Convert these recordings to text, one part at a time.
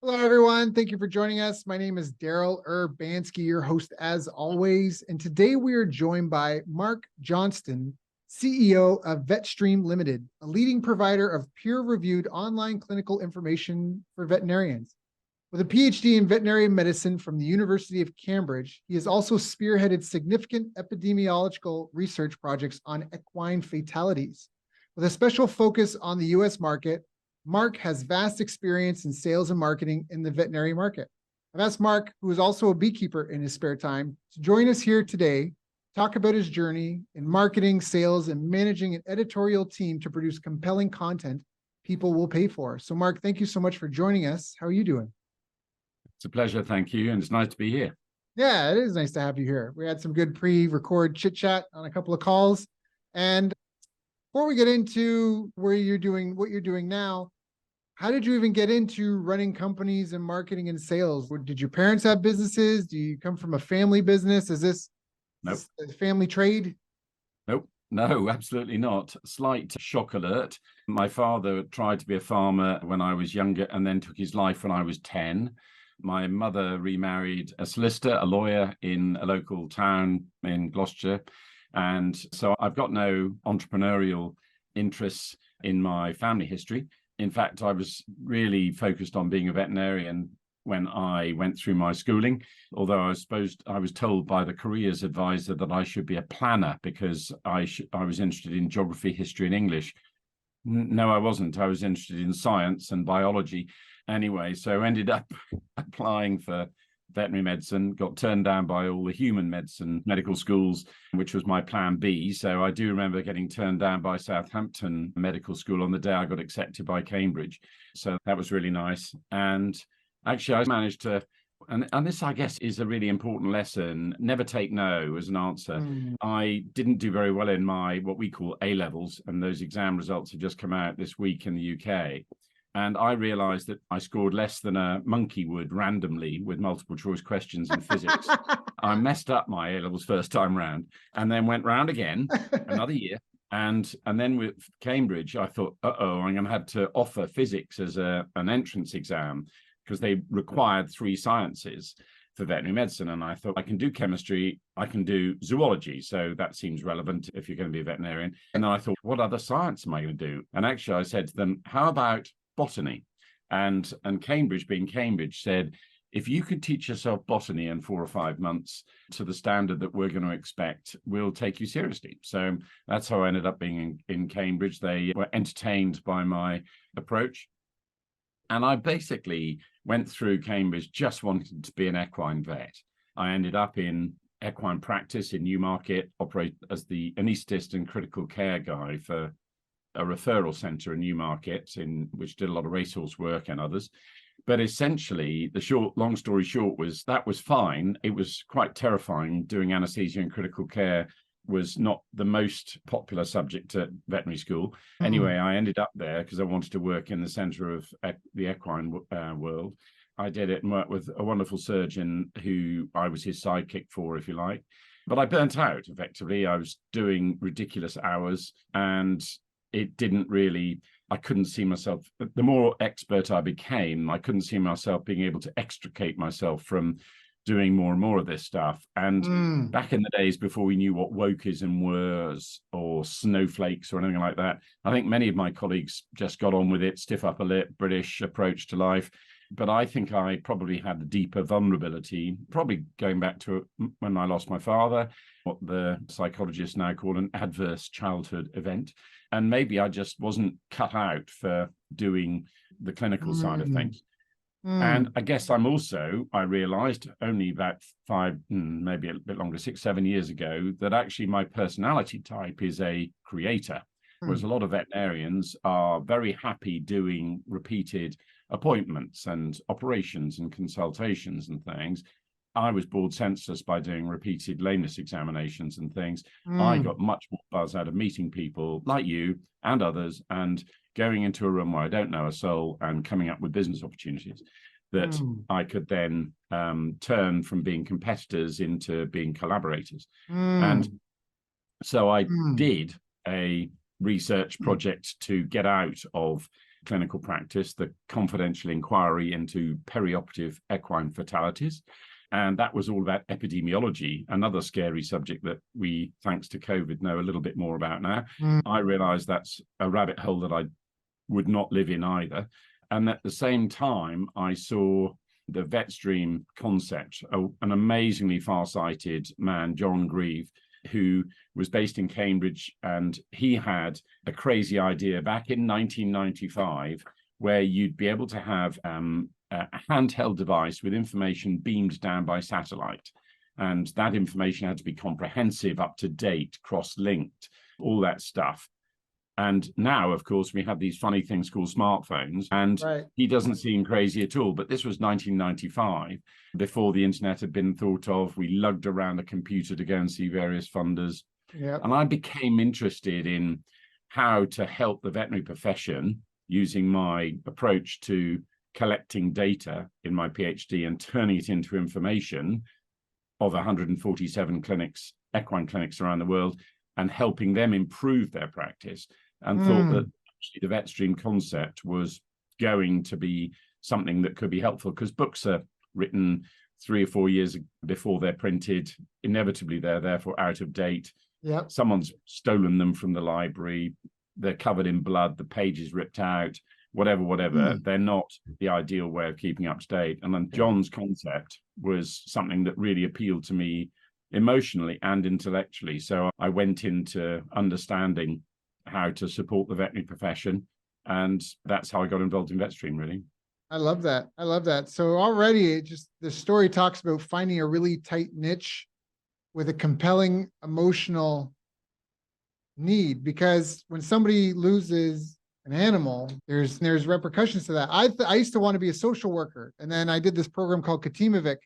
Hello, everyone. Thank you for joining us. My name is Daryl Urbanski, your host as always. And today we are joined by Mark Johnston, CEO of Vetstream Limited, a leading provider of peer-reviewed online clinical information for veterinarians. With a PhD in veterinary medicine from the University of Cambridge, he has also spearheaded significant epidemiological research projects on equine fatalities. With a special focus on the US market, Mark has vast experience in sales and marketing in the veterinary market. I've asked Mark, who is also a beekeeper in his spare time, to join us here today, talk about his journey in marketing, sales, and managing an editorial team to produce compelling content people will pay for. So Mark, thank you so much for joining us. How are you doing? It's a pleasure, thank you, and it's nice to be here. Yeah, it is nice to have you here. We had some good pre-record chit-chat on a couple of calls. And before we get into what you're doing now, how did you even get into running companies and marketing and sales? Did your parents have businesses? Do you come from a family business? Is this a family trade? Nope. No, absolutely not. Slight shock alert. My father tried to be a farmer when I was younger and then took his life when I was 10. My mother remarried a solicitor, a lawyer in a local town in Gloucestershire. And so I've got no entrepreneurial interests in my family history. In fact, I was really focused on being a veterinarian when I went through my schooling, although I was told by the careers advisor that I should be a planner because I was interested in geography, history, and English. No, I wasn't. I was interested in science and biology. Anyway, so I ended up applying for veterinary medicine, got turned down by all the human medicine medical schools, which was my plan B. So I do remember getting turned down by Southampton Medical School on the day I got accepted by Cambridge. So that was really nice. And actually, I managed to, and this, I guess, is a really important lesson. Never take no as an answer. I didn't do very well in my, what we call A-levels, and those exam results have just come out this week in the UK. And I realized that I scored less than a monkey would randomly with multiple choice questions in physics. I messed up my A-levels first time round and then went round again another year. And then with Cambridge, I thought, I'm going to have to offer physics as an entrance exam because they required 3 sciences for veterinary medicine. And I thought, I can do chemistry, I can do zoology. So that seems relevant if you're going to be a veterinarian. And then I thought, what other science am I going to do? And actually, I said to them, how about botany? And Cambridge, being Cambridge, said, if you could teach yourself botany in 4 or 5 months to the standard that we're going to expect, we'll take you seriously. So that's how I ended up being in Cambridge. They were entertained by my approach. And I basically went through Cambridge just wanting to be an equine vet. I ended up in equine practice in Newmarket, operate as the anaesthetist and critical care guy for a referral centre in Newmarket, which did a lot of racehorse work and others. But essentially, long story short, was that was fine. It was quite terrifying. Doing anaesthesia and critical care was not the most popular subject at veterinary school. Anyway, I ended up there because I wanted to work in the centre of the equine world. I did it and worked with a wonderful surgeon who I was his sidekick for, if you like. But I burnt out, effectively. I was doing ridiculous hours and it didn't really, I couldn't see myself, the more expert I became, I couldn't see myself being able to extricate myself from doing more and more of this stuff. And back in the days before we knew what wokeism was or snowflakes or anything like that, I think many of my colleagues just got on with it, stiff upper lip, British approach to life. But I think I probably had a deeper vulnerability, probably going back to when I lost my father, what the psychologists now call an adverse childhood event. And maybe I just wasn't cut out for doing the clinical side of things. And I guess I realized only about 5, maybe a bit longer, 6, 7 years ago, that actually my personality type is a creator. Whereas a lot of veterinarians are very happy doing repeated appointments and operations and consultations and things. I was bored senseless by doing repeated lameness examinations and things. I got much more buzz out of meeting people like you and others and going into a room where I don't know a soul and coming up with business opportunities that I could then turn from being competitors into being collaborators. And so I did a research project to get out of clinical practice, the confidential inquiry into perioperative equine fatalities. And that was all about epidemiology, another scary subject that we, thanks to COVID, know a little bit more about now. I realized that's a rabbit hole that I would not live in either. And at the same time, I saw the Vetstream concept, an amazingly far-sighted man, John Grieve, who was based in Cambridge, and he had a crazy idea back in 1995 where you'd be able to have a handheld device with information beamed down by satellite. And that information had to be comprehensive, up to date, cross-linked, all that stuff. And now, of course, we have these funny things called smartphones, and he doesn't seem crazy at all. But this was 1995, before the internet had been thought of. We lugged around a computer to go and see various funders. And I became interested in how to help the veterinary profession using my approach to collecting data in my PhD and turning it into information of 147 clinics, equine clinics around the world, and helping them improve their practice. And thought that actually the Vetstream concept was going to be something that could be helpful, because books are written 3 or 4 years before they're printed. Inevitably, they're therefore out of date. Someone's stolen them from the library. They're covered in blood. The page is ripped out. Whatever. They're not the ideal way of keeping up to date. And then John's concept was something that really appealed to me emotionally and intellectually. So I went into understanding how to support the veterinary profession, and that's how I got involved in Vetstream, really. I love that. I love that. So already the story talks about finding a really tight niche with a compelling emotional need, because when somebody loses an animal, there's repercussions to that. I used to want to be a social worker, and then I did this program called Katimovic,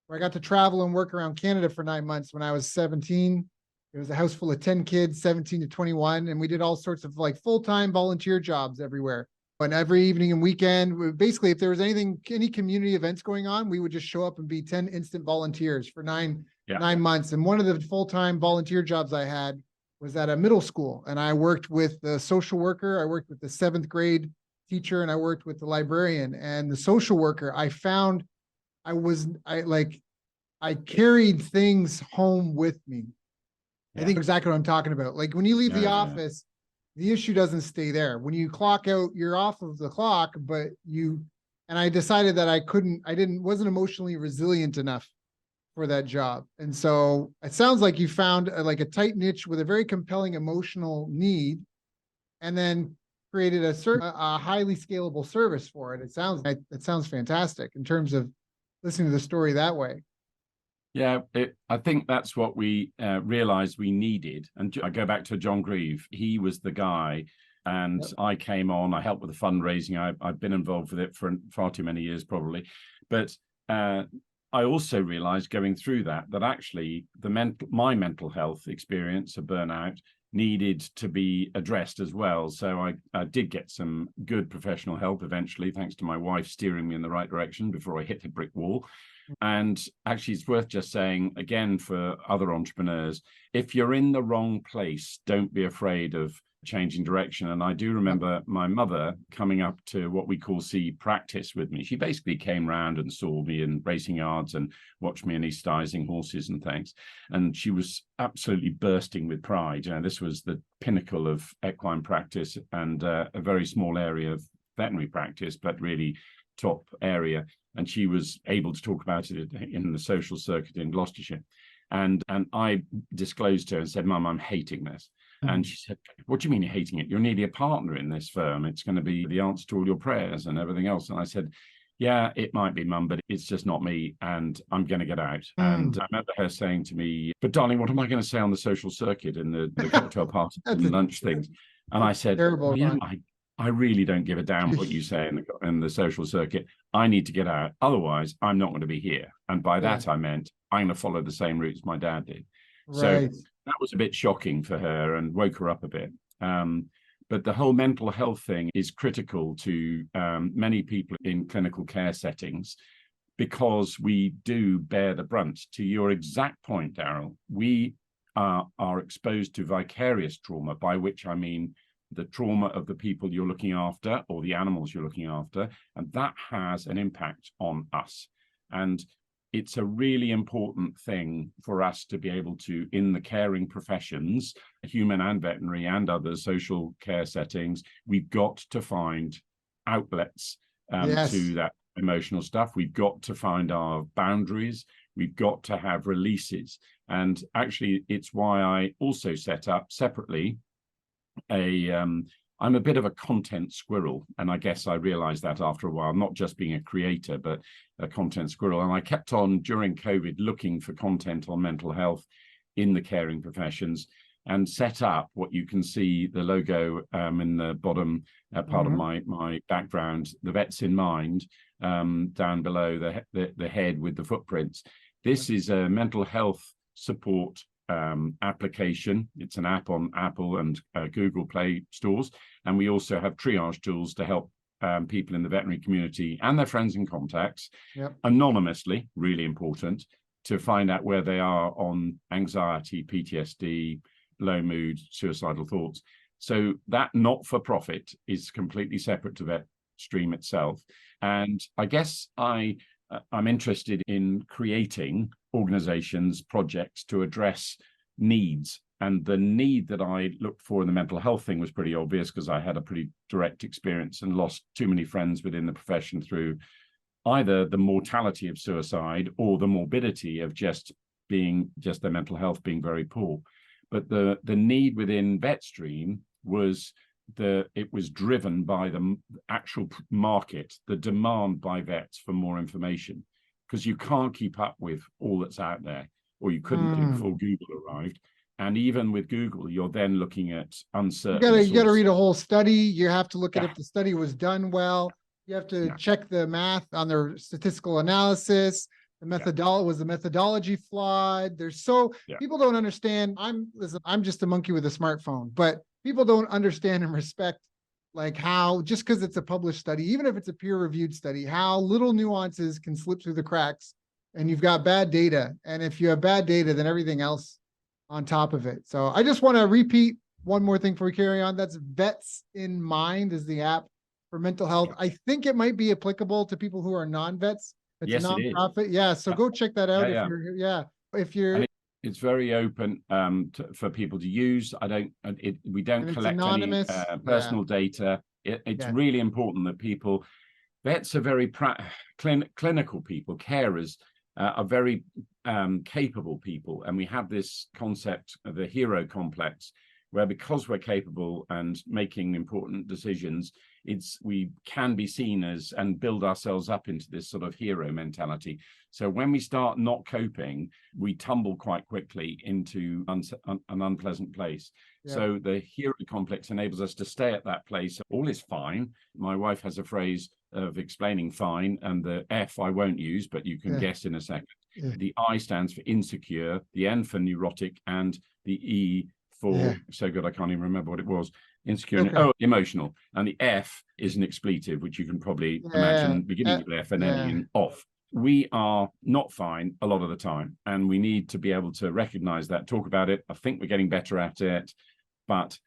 where I got to travel and work around Canada for 9 months when I was 17. It was a house full of 10 kids, 17 to 21. And we did all sorts of like full-time volunteer jobs everywhere. And every evening and weekend, basically, if there was any community events going on, we would just show up and be 10 instant volunteers for nine months. And one of the full-time volunteer jobs I had was at a middle school. And I worked with the social worker. I worked with the 7th grade teacher, and I worked with the librarian. And the social worker, I found I carried things home with me. I think exactly what I'm talking about. Like when you leave the office, the issue doesn't stay there. When you clock out, you're off of the clock, and I decided that wasn't emotionally resilient enough for that job. And so it sounds like you found a tight niche with a very compelling emotional need, and then created a highly scalable service for it. It sounds fantastic in terms of listening to the story that way. Yeah, I think that's what we realized we needed. And I go back to John Grieve. He was the guy, and I came on. I helped with the fundraising. I've been involved with it for far too many years, probably. But I also realized going through that actually my mental health experience of burnout needed to be addressed as well. So I did get some good professional help eventually, thanks to my wife steering me in the right direction before I hit the brick wall. And actually, it's worth just saying, again, for other entrepreneurs, if you're in the wrong place, don't be afraid of changing direction. And I do remember my mother coming up to what we call see practice with me. She basically came round and saw me in racing yards and watched me anesthetizing horses and things. And she was absolutely bursting with pride. This was the pinnacle of equine practice, and a very small area of veterinary practice, but really top area. And she was able to talk about it in the social circuit in Gloucestershire. And I disclosed to her and said, "Mum, I'm hating this." And she said, "What do you mean you're hating it? You're nearly a partner in this firm. It's going to be the answer to all your prayers and everything else." And I said, "Yeah, it might be, Mum, but it's just not me, and I'm going to get out." And I remember her saying to me, "But darling, what am I going to say on the social circuit in the cocktail party and lunch things?" And I said, I really don't give a damn what you say in the social circuit. I need to get out. Otherwise, I'm not going to be here. And by that, I meant I'm going to follow the same route as my dad did. So that was a bit shocking for her and woke her up a bit. But the whole mental health thing is critical to many people in clinical care settings, because we do bear the brunt. To your exact point, Daryl, we are exposed to vicarious trauma, by which I mean the trauma of the people you're looking after or the animals you're looking after, and that has an impact on us. And it's a really important thing for us to be able to, in the caring professions, human and veterinary and other social care settings, we've got to find outlets to that emotional stuff. We've got to find our boundaries. We've got to have releases. And actually, it's why I also set up separately I'm a bit of a content squirrel, and I guess I realized that after a while, not just being a creator, but a content squirrel. And I kept on, during COVID, looking for content on mental health in the caring professions, and set up what you can see, the logo in the bottom part of my background, the Vets in Mind, down below the head with the footprints. This is a mental health support application. It's an app on Apple and Google Play stores, and we also have triage tools to help people in the veterinary community and their friends and contacts anonymously, really important, to find out where they are on anxiety, PTSD, low mood, suicidal thoughts. So that not-for-profit is completely separate to Vetstream itself. And I guess I'm interested in creating organizations, projects to address needs. And the need that I looked for in the mental health thing was pretty obvious, because I had a pretty direct experience and lost too many friends within the profession through either the mortality of suicide or the morbidity of just their mental health being very poor. But the need within Vetstream was it was driven by the actual market, the demand by vets for more information, because you can't keep up with all that's out there, or you couldn't do before Google arrived. And even with Google, you're then looking at uncertain. You got to read a whole study. You have to look at if the study was done well. You have to check the math on their statistical analysis. Was the methodology flawed? People don't understand. I'm just a monkey with a smartphone, but people don't understand and respect, like, how, just because it's a published study, even if it's a peer-reviewed study, how little nuances can slip through the cracks, and you've got bad data. And if you have bad data, then everything else on top of it. So I just want to repeat one more thing before we carry on. That's Vets in Mind is the app for mental health. I think it might be applicable to people who are non-vets. It's a nonprofit. Yeah. So go check that out. If you're it's very open for people to use. We don't collect any personal data. It's really important that vets are very clinical people, carers are very capable people. And we have this concept of the hero complex, where because we're capable and making important decisions, we can be seen as and build ourselves up into this sort of hero mentality. So when we start not coping, we tumble quite quickly into an unpleasant place. So the hero complex enables us to stay at that place. All is fine. My wife has a phrase of explaining fine, and the F I won't use, but you can guess in a second. The I stands for insecure, the N for neurotic, and the E for so good I can't even remember what it was. Insecure, emotional. And the F is an expletive, which you can probably imagine beginning with F and ending in off. We are not fine a lot of the time, and we need to be able to recognize that, talk about it. I think we're getting better at it. But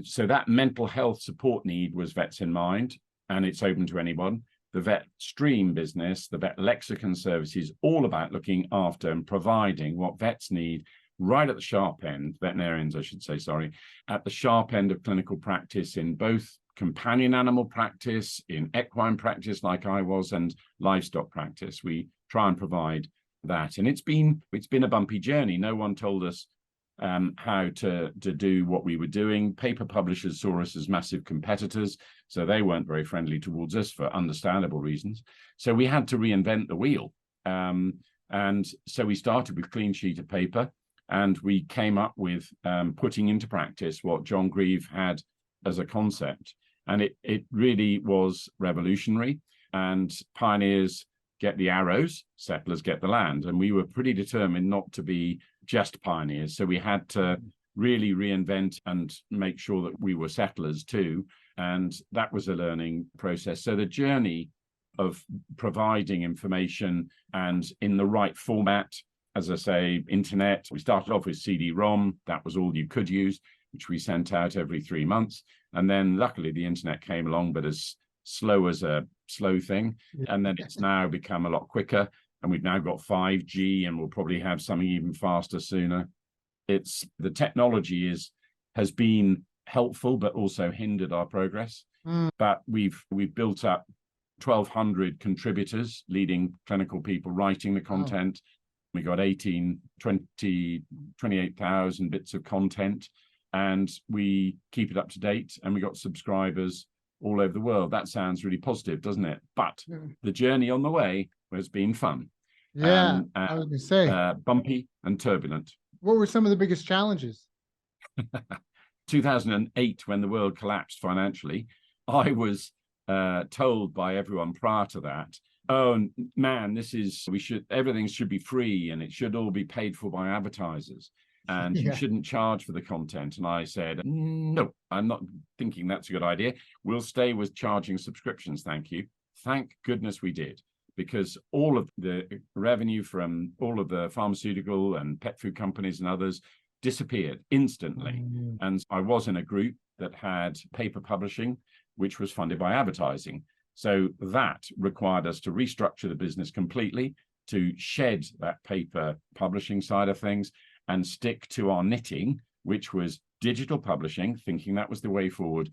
so that mental health support need was Vets in Mind, and it's open to anyone. The Vetstream business, the vet lexicon services, all about looking after and providing what vets need right at the sharp end, veterinarians, I should say, sorry, at the sharp end of clinical practice in both companion animal practice, in equine practice like I was, and livestock practice. We try and provide that. And it's been a bumpy journey. No one told us how to do what we were doing. Paper publishers saw us as massive competitors, so they weren't very friendly towards us for understandable reasons. So we had to reinvent the wheel. And so we started with clean sheet of paper, and we came up with putting into practice what John Grieve had as a concept. And it really was revolutionary. And pioneers get the arrows, settlers get the land. And we were pretty determined not to be just pioneers. So we had to really reinvent and make sure that we were settlers too. And that was a learning process. So the journey of providing information and in the right format, as I say, internet, we started off with CD-ROM. That was all you could use, which we sent out every 3 months. And then luckily the internet came along, but as slow as a slow thing. And then it's now become a lot quicker. And we've now got 5G, and we'll probably have something even faster sooner. It's the technology has been helpful, but also hindered our progress. But we've built up 1,200 contributors, leading clinical people writing the content. We got 28,000 bits of content, and we keep it up to date, and we got subscribers all over the world. That sounds really positive, doesn't it? But the journey on the way has been fun. Yeah, I was going to say. Bumpy and turbulent. What were some of the biggest challenges? 2008, when the world collapsed financially, I was told by everyone prior to that, oh man, everything should be free, and it should all be paid for by advertisers, and you shouldn't charge for the content. And I said, no, I'm not thinking that's a good idea. We'll stay with charging subscriptions. Thank you. Thank goodness we did, because all of the revenue from all of the pharmaceutical and pet food companies and others disappeared instantly. And I was in a group that had paper publishing, which was funded by advertising. So that required us to restructure the business completely, to shed that paper publishing side of things and stick to our knitting, which was digital publishing, thinking that was the way forward,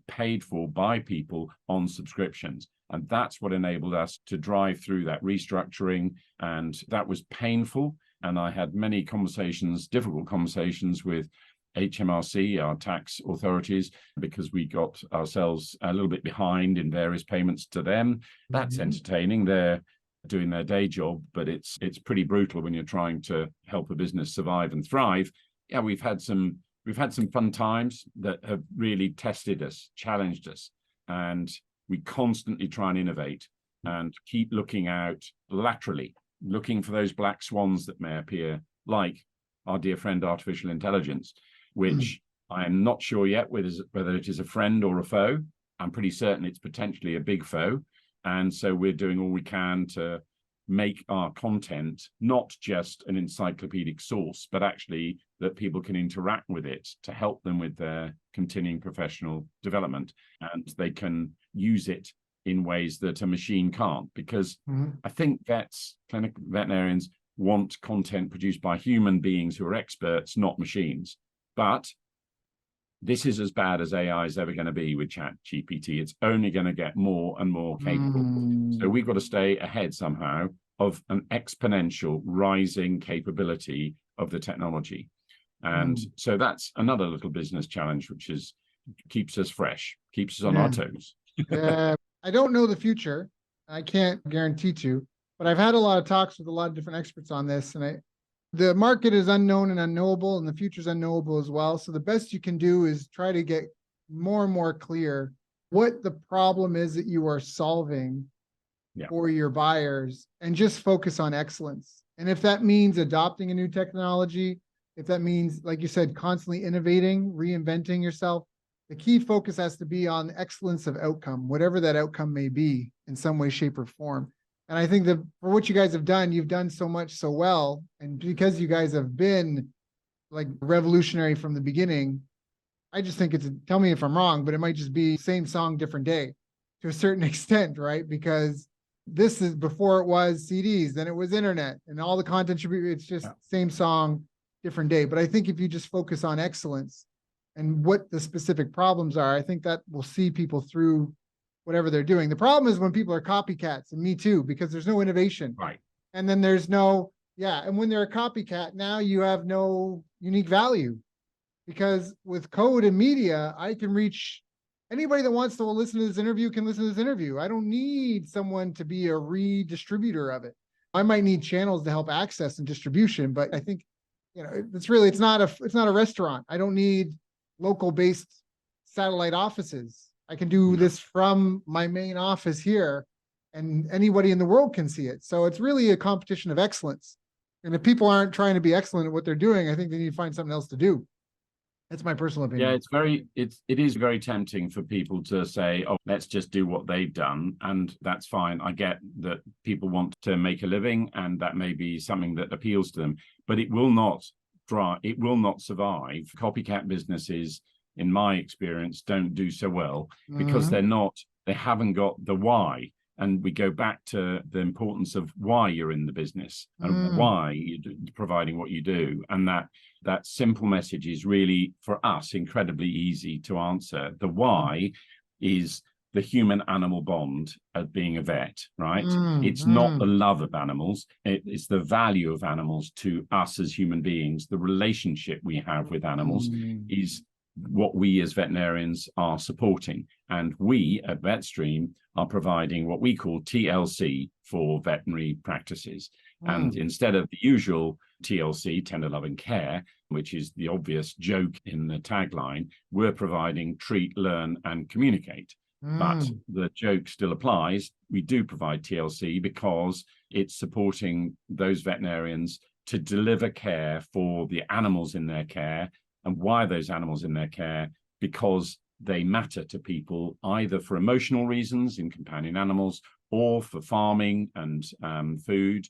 paid for by people on subscriptions. And that's what enabled us to drive through that restructuring. And that was painful. And I had many conversations, difficult conversations with HMRC, our tax authorities, because we got ourselves a little bit behind in various payments to them. That's entertaining. They're doing their day job, but it's pretty brutal when you're trying to help a business survive and thrive. Yeah, we've had some fun times that have really tested us, challenged us, and we constantly try and innovate and keep looking out laterally, looking for those black swans that may appear, like our dear friend artificial intelligence, which I am not sure yet whether it is a friend or a foe. I'm pretty certain it's potentially a big foe. And so we're doing all we can to make our content not just an encyclopedic source, but actually that people can interact with it to help them with their continuing professional development. And they can use it in ways that a machine can't, because I think veterinarians want content produced by human beings who are experts, not machines. But this is as bad as AI is ever going to be with ChatGPT. It's only going to get more and more capable. So we've got to stay ahead somehow of an exponential rising capability of the technology. And so that's another little business challenge, which keeps us fresh, keeps us on our toes. I don't know the future. I can't guarantee to, but I've had a lot of talks with a lot of different experts on this, and the market is unknown and unknowable, and the future is unknowable as well. So the best you can do is try to get more and more clear what the problem is that you are solving for your buyers, and just focus on excellence. And if that means adopting a new technology, if that means, like you said, constantly innovating, reinventing yourself, the key focus has to be on excellence of outcome, whatever that outcome may be in some way, shape, or form. And I think that for what you guys have done, you've done so much so well. And because you guys have been like revolutionary from the beginning, I just think tell me if I'm wrong, but it might just be same song, different day to a certain extent, right? Because this is before it was CDs, then it was internet, and all the content should be, it's just same song, different day. But I think if you just focus on excellence and what the specific problems are, I think that will see people through whatever they're doing. The problem is when people are copycats, and me too, because there's no innovation. Right. And then there's and when they're a copycat, now you have no unique value. Because with code and media, I can reach anybody that wants to listen to this interview can listen to this interview. I don't need someone to be a redistributor of it. I might need channels to help access and distribution, but I think, it's not a restaurant. I don't need local based satellite offices. I can do this from my main office here, and anybody in the world can see it. So it's really a competition of excellence. And if people aren't trying to be excellent at what they're doing, I think they need to find something else to do. That's my personal opinion. Yeah, it is very tempting for people to say, oh, let's just do what they've done. And that's fine. I get that people want to make a living, and that may be something that appeals to them, but it will not survive. Copycat businesses in my experience, don't do so well because they haven't got the why. And we go back to the importance of why you're in the business and why you're providing what you do. And that simple message is really, for us, incredibly easy to answer. The why is the human-animal bond of being a vet, right? It's not the love of animals. It's the value of animals to us as human beings. The relationship we have with animals is what we as veterinarians are supporting. And we at Vetstream are providing what we call TLC for veterinary practices. And instead of the usual TLC, tender, love and care, which is the obvious joke in the tagline, we're providing treat, learn and communicate. But the joke still applies. We do provide TLC because it's supporting those veterinarians to deliver care for the animals in their care. And why are those animals in their care? Because they matter to people, either for emotional reasons in companion animals or for farming and food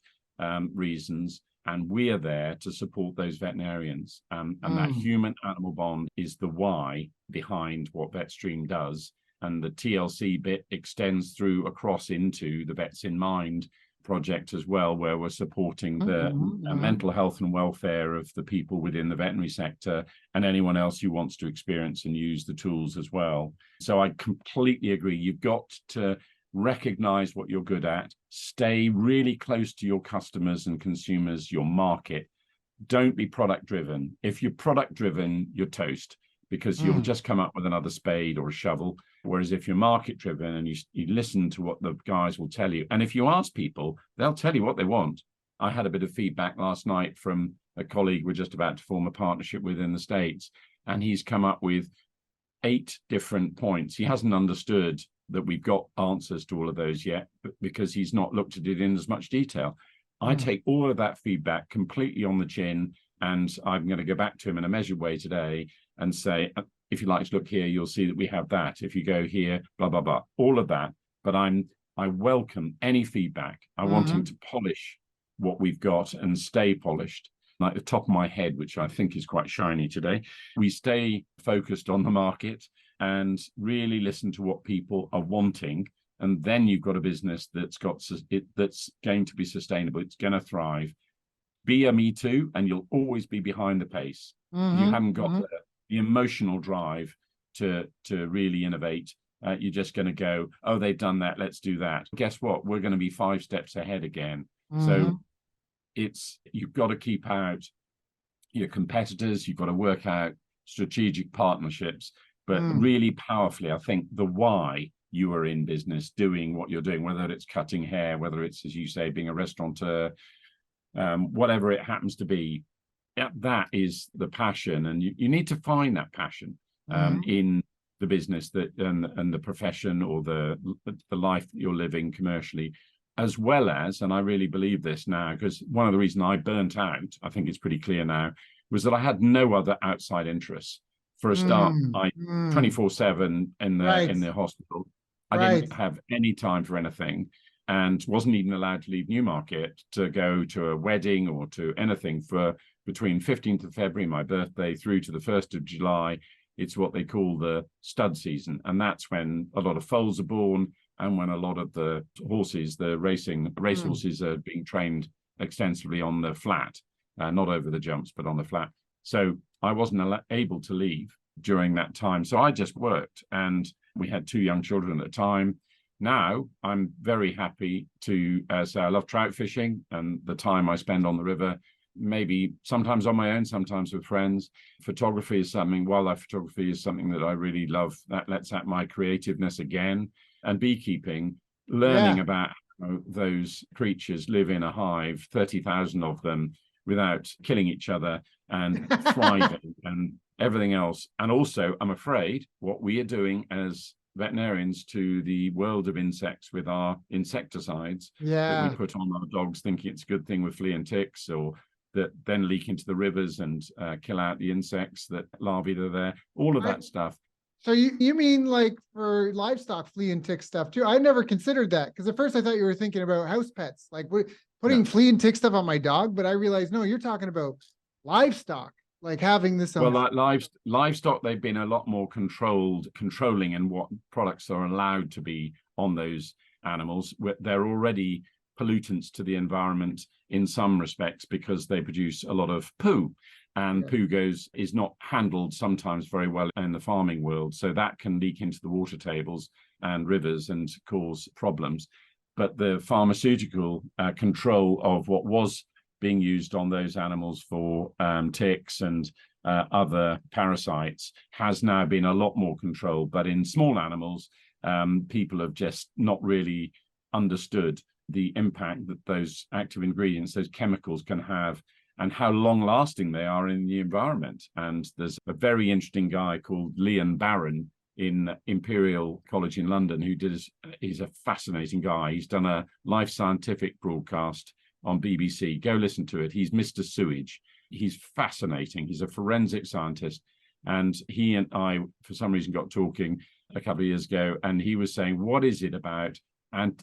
reasons. And we are there to support those veterinarians. And that human-animal bond is the why behind what Vetstream does. And the TLC bit extends through across into the Vets in Mind project as well, where we're supporting the mental health and welfare of the people within the veterinary sector and anyone else who wants to experience and use the tools as well. So I completely agree. You've got to recognize what you're good at, stay really close to your customers and consumers, your market. Don't be product driven. If you're product driven, you're toast, because you'll just come up with another spade or a shovel. Whereas if you're market driven and you listen to what the guys will tell you, and if you ask people, they'll tell you what they want. I had a bit of feedback last night from a colleague we're just about to form a partnership with in the States, and he's come up with 8 different points. He hasn't understood that we've got answers to all of those yet, but because he's not looked at it in as much detail. I take all of that feedback completely on the chin, and I'm going to go back to him in a measured way today and say, if you like to look here, you'll see that we have that. If you go here, blah, blah, blah, all of that. But I welcome any feedback. I want him to polish what we've got and stay polished. Like the top of my head, which I think is quite shiny today. We stay focused on the market and really listen to what people are wanting. And then you've got a business that's going to be sustainable. It's going to thrive. Be a me too, and you'll always be behind the pace. You haven't got the emotional drive to really innovate. You're just going to go, oh, they've done that, let's do that. Guess what? We're going to be 5 steps ahead again. So you've got to keep out your competitors. You've got to work out strategic partnerships, but really powerfully, I think the why you are in business doing what you're doing, whether it's cutting hair, whether it's, as you say, being a restaurateur, whatever it happens to be, that is the passion. And you need to find that passion in the business and the profession or the life that you're living commercially, as well as, and I really believe this now, because one of the reasons I burnt out, I think it's pretty clear now, was that I had no other outside interests. For a start, I 24/7 in the hospital. I didn't have any time for anything, and wasn't even allowed to leave Newmarket to go to a wedding or to anything for between 15th of February, my birthday, through to the 1st of July. It's what they call the stud season. And that's when a lot of foals are born and when a lot of the horses, the race horses are being trained extensively on the flat, not over the jumps, but on the flat. So I wasn't able to leave during that time. So I just worked, and we had 2 young children at the time. Now I'm very happy to say I love trout fishing, and the time I spend on the river, maybe sometimes on my own, sometimes with friends. Photography is something, wildlife photography is something that I really love. That lets out my creativeness again. And beekeeping, learning about how those creatures live in a hive, 30,000 of them, without killing each other and thriving and everything else. And also, I'm afraid, what we are doing as veterinarians to the world of insects with our insecticides that we put on our dogs, thinking it's a good thing with flea and ticks, or that then leak into the rivers and kill out the insects, that larvae that are there, all of that stuff. So you mean like for livestock flea and tick stuff too? I never considered that, because at first I thought you were thinking about house pets, like putting flea and tick stuff on my dog, but I realized, no, you're talking about livestock. Like having this Well, on. like livestock, they've been a lot more controlling in what products are allowed to be on those animals. They're already pollutants to the environment in some respects because they produce a lot of poo, and poo is not handled sometimes very well in the farming world. So that can leak into the water tables and rivers and cause problems. But the pharmaceutical control of what was being used on those animals for ticks and other parasites has now been a lot more controlled. But in small animals, people have just not really understood the impact that those active ingredients, those chemicals can have, and how long-lasting they are in the environment. And there's a very interesting guy called Leon Barron in Imperial College in London he's a fascinating guy. He's done a Life Scientific broadcast on BBC. Go listen to it. He's Mr. Sewage. He's fascinating. He's a forensic scientist. And he and I, for some reason, got talking a couple of years ago, and he was saying, what is it about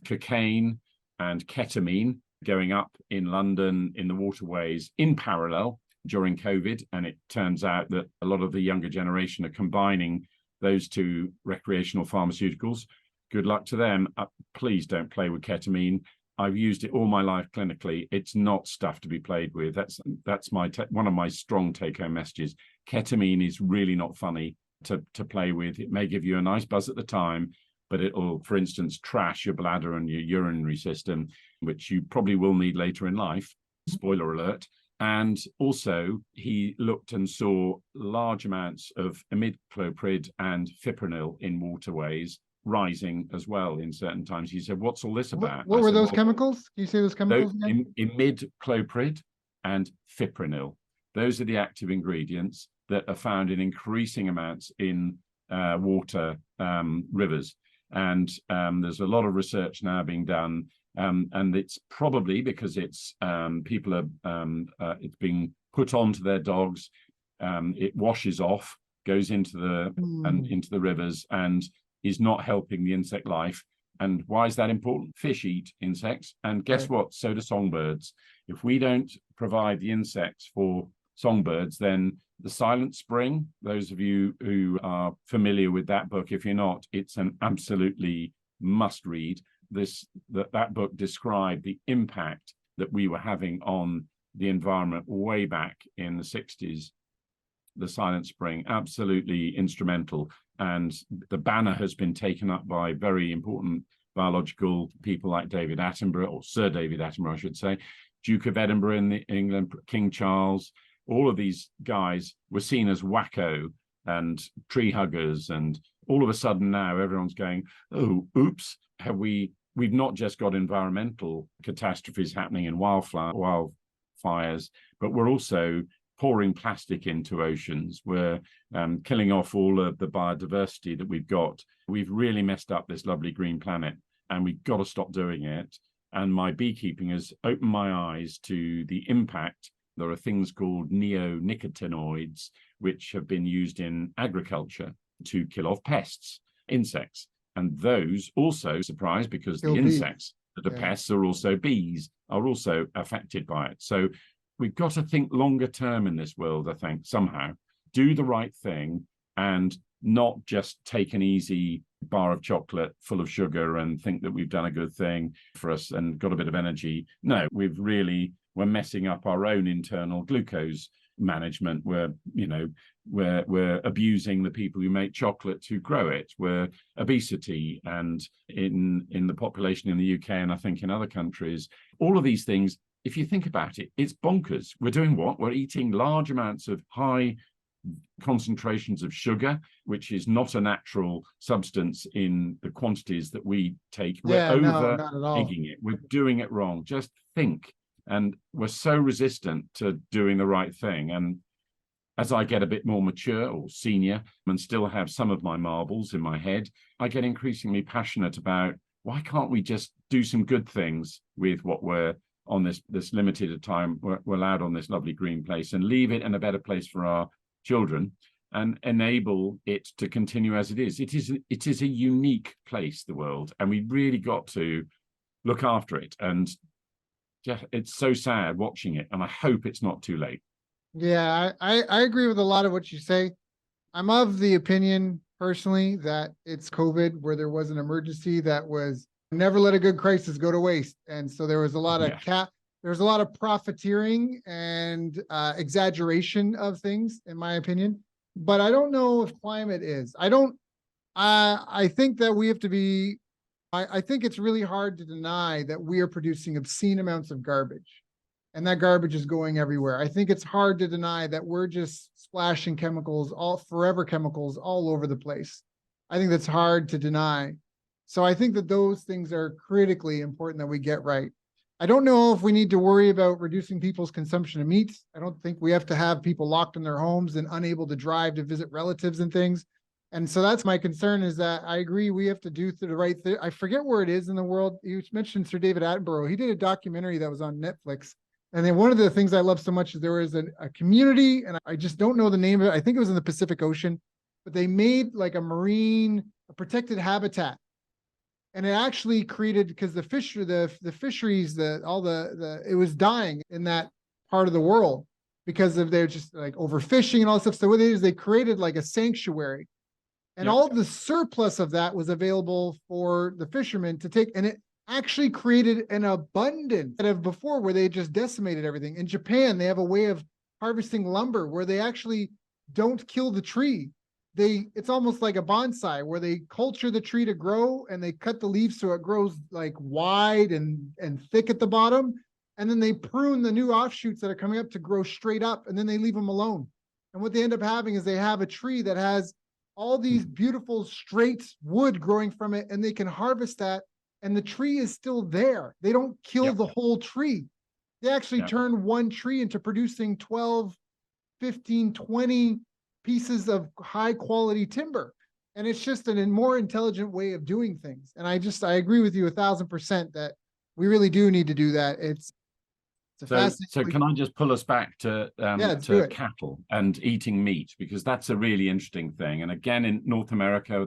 cocaine and ketamine going up in London in the waterways in parallel during COVID? And it turns out that a lot of the younger generation are combining those two recreational pharmaceuticals. Good luck to them. Please don't play with ketamine. I've used it all my life clinically. It's not stuff to be played with. That's my one of my strong take-home messages. Ketamine is really not funny to play with. It may give you a nice buzz at the time, but it'll, for instance, trash your bladder and your urinary system, which you probably will need later in life. Spoiler alert. And also, he looked and saw large amounts of imidacloprid and fipronil in waterways rising as well in certain times. He said, what's all this about? What were those chemicals? Can you say those chemicals again? Imidacloprid and fipronil. Those are the active ingredients that are found in increasing amounts in water rivers. And there's a lot of research now being done. And it's probably because it's it's being put onto their dogs. It washes off, goes into the rivers, and is not helping the insect life. And why is that important? Fish eat insects, and guess what? So do songbirds. If we don't provide the insects for songbirds, then the Silent Spring, those of you who are familiar with that book, if you're not, it's an absolutely must read. That book described the impact that we were having on the environment way back in the 60s. The Silent Spring, absolutely instrumental. And the banner has been taken up by very important biological people like David Attenborough, or Sir David Attenborough, I should say, Duke of Edinburgh in England, King Charles. All of these guys were seen as wacko and tree huggers. And all of a sudden now everyone's going, oh, oops, we've not just got environmental catastrophes happening in wildfires, but we're also pouring plastic into oceans. We're killing off all of the biodiversity that we've got. We've really messed up this lovely green planet, and we've got to stop doing it. And my beekeeping has opened my eyes to the impact. There are things called neonicotinoids, which have been used in agriculture to kill off pests, insects. And those also, surprise, because the insects that are pests are also bees, are also affected by it. So we've got to think longer term in this world, I think, somehow. Do the right thing and not just take an easy bar of chocolate full of sugar and think that we've done a good thing for us and got a bit of energy. No, we're messing up our own internal glucose management. We're abusing the people who make chocolate to grow it. We're obesity, and in the population in the UK, and I think in other countries, all of these things, if you think about it, it's bonkers. We're doing what? We're eating large amounts of high concentrations of sugar, which is not a natural substance in the quantities that we take. We're over-egging it. We're doing it wrong. Just think. And we're so resistant to doing the right thing. And as I get a bit more mature or senior and still have some of my marbles in my head, I get increasingly passionate about why can't we just do some good things with what we're on this limited time we're allowed on this lovely green place, and leave it in a better place for our children and enable it to continue as it is. It is a unique place, the world, and we really got to look after it. And it's so sad watching it, and I hope it's not too late. Yeah, I agree with a lot of what you say. I'm of the opinion personally that it's COVID, where there was an emergency that was never let a good crisis go to waste. And so there was a lot of Yeah. there was a lot of profiteering and exaggeration of things, in my opinion. But I don't know if climate is. I don't. I think that we have to be. I think it's really hard to deny that we are producing obscene amounts of garbage, and that garbage is going everywhere. I think it's hard to deny that we're just splashing chemicals, all forever chemicals all over the place. I think that's hard to deny. So I think that those things are critically important that we get right. I don't know if we need to worry about reducing people's consumption of meat. I don't think we have to have people locked in their homes and unable to drive to visit relatives and things. And so that's my concern, is that I agree we have to do the right thing. I forget where it is in the world. You mentioned Sir David Attenborough. He did a documentary that was on Netflix. And then one of the things I love so much is there was a community, and I just don't know the name of it. I think it was in the Pacific Ocean, but they made like a protected habitat. And it actually created, because the fisheries, it was dying in that part of the world because of they're just like overfishing and all this stuff. So what they did is they created like a sanctuary, and Yep. all of the surplus of that was available for the fishermen to take. And it actually created an abundance of before, where they just decimated everything. In Japan, they have a way of harvesting lumber where they actually don't kill the tree. It's almost like a bonsai, where they culture the tree to grow, and they cut the leaves so it grows like wide and thick at the bottom. And then they prune the new offshoots that are coming up to grow straight up, and then they leave them alone. And what they end up having is they have a tree that has all these beautiful straight wood growing from it, and they can harvest that, and the tree is still there. They don't kill Yep. the whole tree. They actually Yep. turn one tree into producing 12, 15, 20 pieces of high quality timber. And it's just a more intelligent way of doing things. And I agree with you 1,000% that we really do need to do that. It's a So fascinating. can I just pull us back Yeah, let's do it. cattle and eating meat, because that's a really interesting thing. And again, in North America,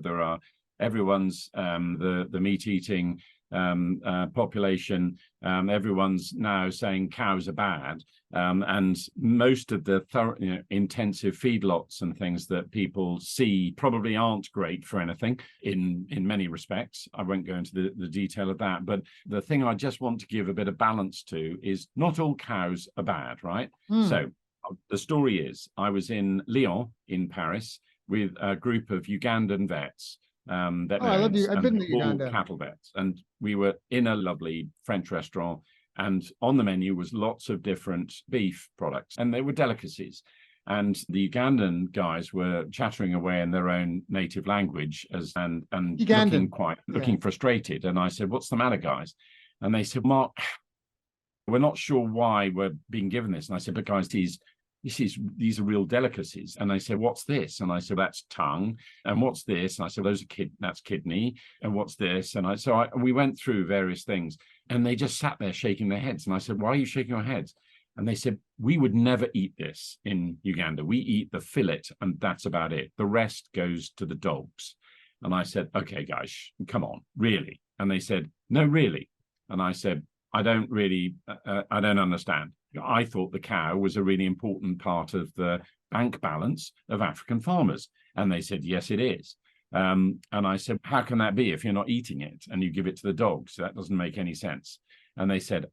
everyone's the meat eating population. Everyone's now saying cows are bad, and most of the intensive feedlots and things that people see probably aren't great for anything in many respects. I won't go into the detail of that, but the thing I just want to give a bit of balance to is not all cows are bad, right? So the story is, I was in Lyon in Paris with a group of Ugandan vets. I love you. I've been to Uganda. Cattle vets, and we were in a lovely French restaurant, and on the menu was lots of different beef products, and they were delicacies. And the Ugandan guys were chattering away in their own native language and looking frustrated. And I said, "What's the matter, guys?" And they said, "Mark, we're not sure why we're being given this." And I said, "But guys, these are real delicacies." And they said, "What's this?" And I said, "That's tongue." "And what's this?" And I said, "That's kidney." "And what's this?" And we went through various things, and they just sat there shaking their heads. And I said, "Why are you shaking your heads?" And they said, "We would never eat this in Uganda. We eat the fillet, and that's about it. The rest goes to the dogs." And I said, "Okay, guys, come on, really?" And they said, "No, really." And I said, I don't understand. I thought the cow was a really important part of the bank balance of African farmers." And they said, "Yes, it is." And I said, "How can that be if you're not eating it and you give it to the dogs? That doesn't make any sense." And they said,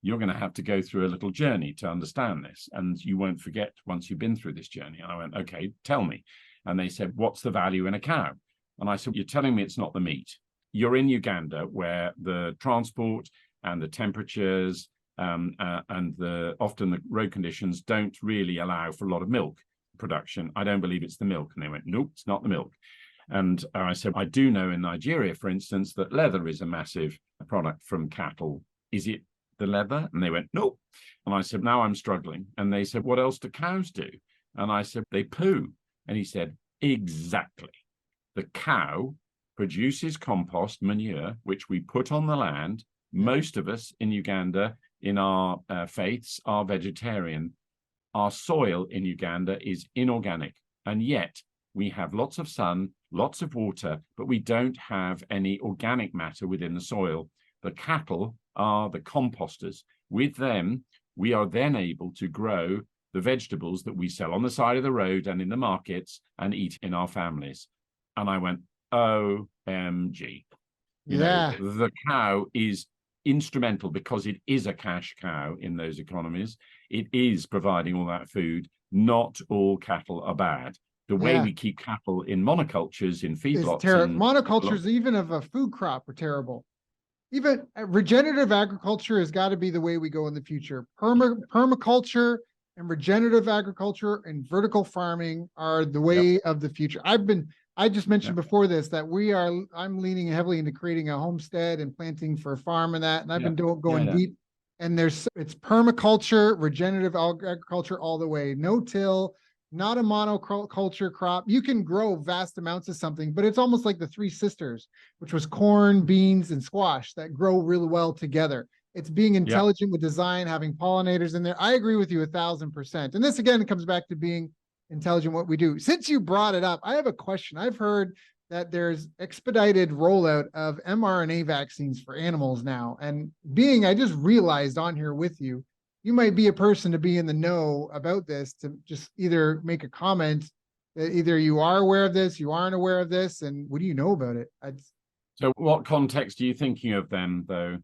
"You're going to have to go through a little journey to understand this, and you won't forget once you've been through this journey." And I went, "Okay, tell me." And they said, "What's the value in a cow?" And I said, "You're telling me it's not the meat. You're in Uganda, where the transport and the temperatures and often the road conditions don't really allow for a lot of milk production. I don't believe it's the milk." And they went, "Nope, it's not the milk." And I said, "I do know in Nigeria, for instance, that leather is a massive product from cattle. Is it the leather?" And they went, "Nope." And I said, "Now I'm struggling." And they said, "What else do cows do?" And I said, "They poo." And he said, "Exactly. The cow produces compost manure, which we put on the land. Most of us in Uganda, in our faiths, are vegetarian. Our soil in Uganda is inorganic, and yet we have lots of sun, lots of water, but we don't have any organic matter within the soil. The cattle are the composters. With them, we are then able to grow the vegetables that we sell on the side of the road and in the markets and eat in our families. And I went, OMG. You know, the cow is instrumental because it is a cash cow in those economies. It is providing all that food. Not all cattle are bad. The way we keep cattle in monocultures, in feedlots. Monocultures, even of a food crop, are terrible. Even regenerative agriculture has got to be the way we go in the future. Permaculture and regenerative agriculture and vertical farming are the way of the future. I just mentioned before this that I'm leaning heavily into creating a homestead and planting for a farm and that. And I've been going deep, and it's permaculture, regenerative agriculture all the way. No till, not a monoculture crop. You can grow vast amounts of something, but it's almost like the Three Sisters, which was corn, beans, and squash that grow really well together. It's being intelligent with design, having pollinators in there. I agree with you 1,000%. And this again comes back to being intelligent what we do. Since you brought it up, I have a question. I've heard that there's expedited rollout of mRNA vaccines for animals now. And I just realized on here with you, you might be a person to be in the know about this, to just either make a comment that either you are aware of this, you aren't aware of this, and what do you know about it? So what context are you thinking of then, though?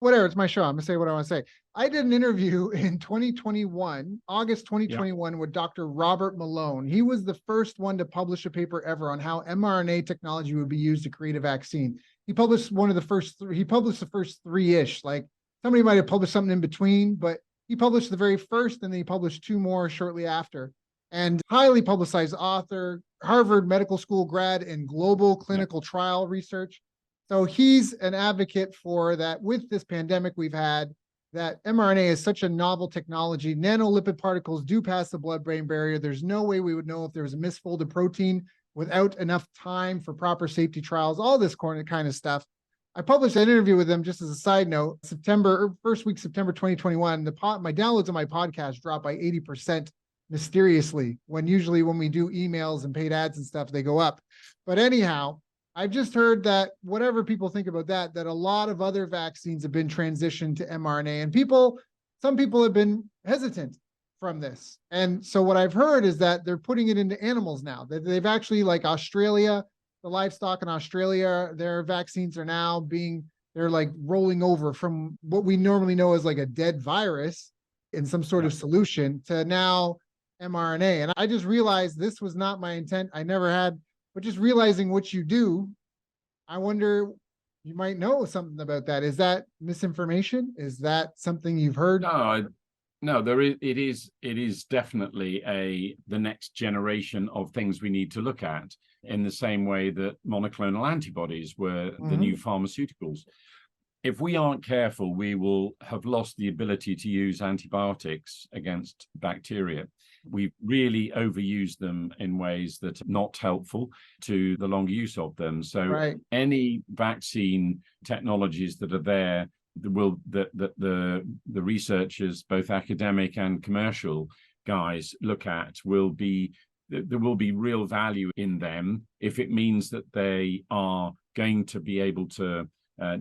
Whatever, it's my show. I'm gonna say what I want to say. I did an interview in 2021, August 2021, with Dr. Robert Malone. He was the first one to publish a paper ever on how mRNA technology would be used to create a vaccine. He published he published the first three-ish. Like, somebody might have published something in between, but he published the very first, and then he published two more shortly after. And highly publicized author, Harvard Medical School grad in global clinical trial research. So he's an advocate for that. With this pandemic we've had, that mRNA is such a novel technology. Nanolipid particles do pass the blood-brain barrier. There's no way we would know if there was a misfolded protein without enough time for proper safety trials, all this kind of stuff. I published an interview with him, just as a side note, first week, September 2021. My downloads of my podcast dropped by 80% mysteriously, when usually when we do emails and paid ads and stuff, they go up. But anyhow, I've just heard that whatever people think about that a lot of other vaccines have been transitioned to mRNA, and some people have been hesitant from this. And so what I've heard is that they're putting it into animals now. That they've actually, like Australia, the livestock in Australia, their vaccines are now they're like rolling over from what we normally know as like a dead virus in some sort of solution to now mRNA. And I just realized this was not my intent. I never had. But just realizing what you do, I wonder, you might know something about that. Is that misinformation? Is that something you've heard? No, it is definitely the next generation of things we need to look at, in the same way that monoclonal antibodies were the new pharmaceuticals. If we aren't careful, we will have lost the ability to use antibiotics against bacteria. We've really overused them in ways that are not helpful to the longer use of them. So any vaccine technologies that are there, the researchers, both academic and commercial guys, look at, there will be real value in them if it means that they are going to be able to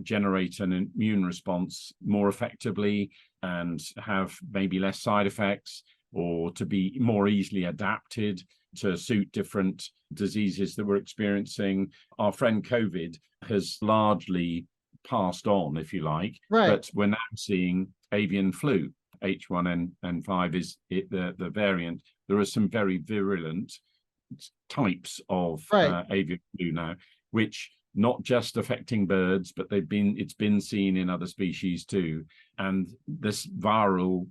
generate an immune response more effectively and have maybe less side effects, or to be more easily adapted to suit different diseases that we're experiencing. Our friend COVID has largely passed on, if you like, but we're now seeing avian flu. H1N5 is the variant. There are some very virulent types of avian flu now, which not just affecting birds, but it's been seen in other species too. And this viral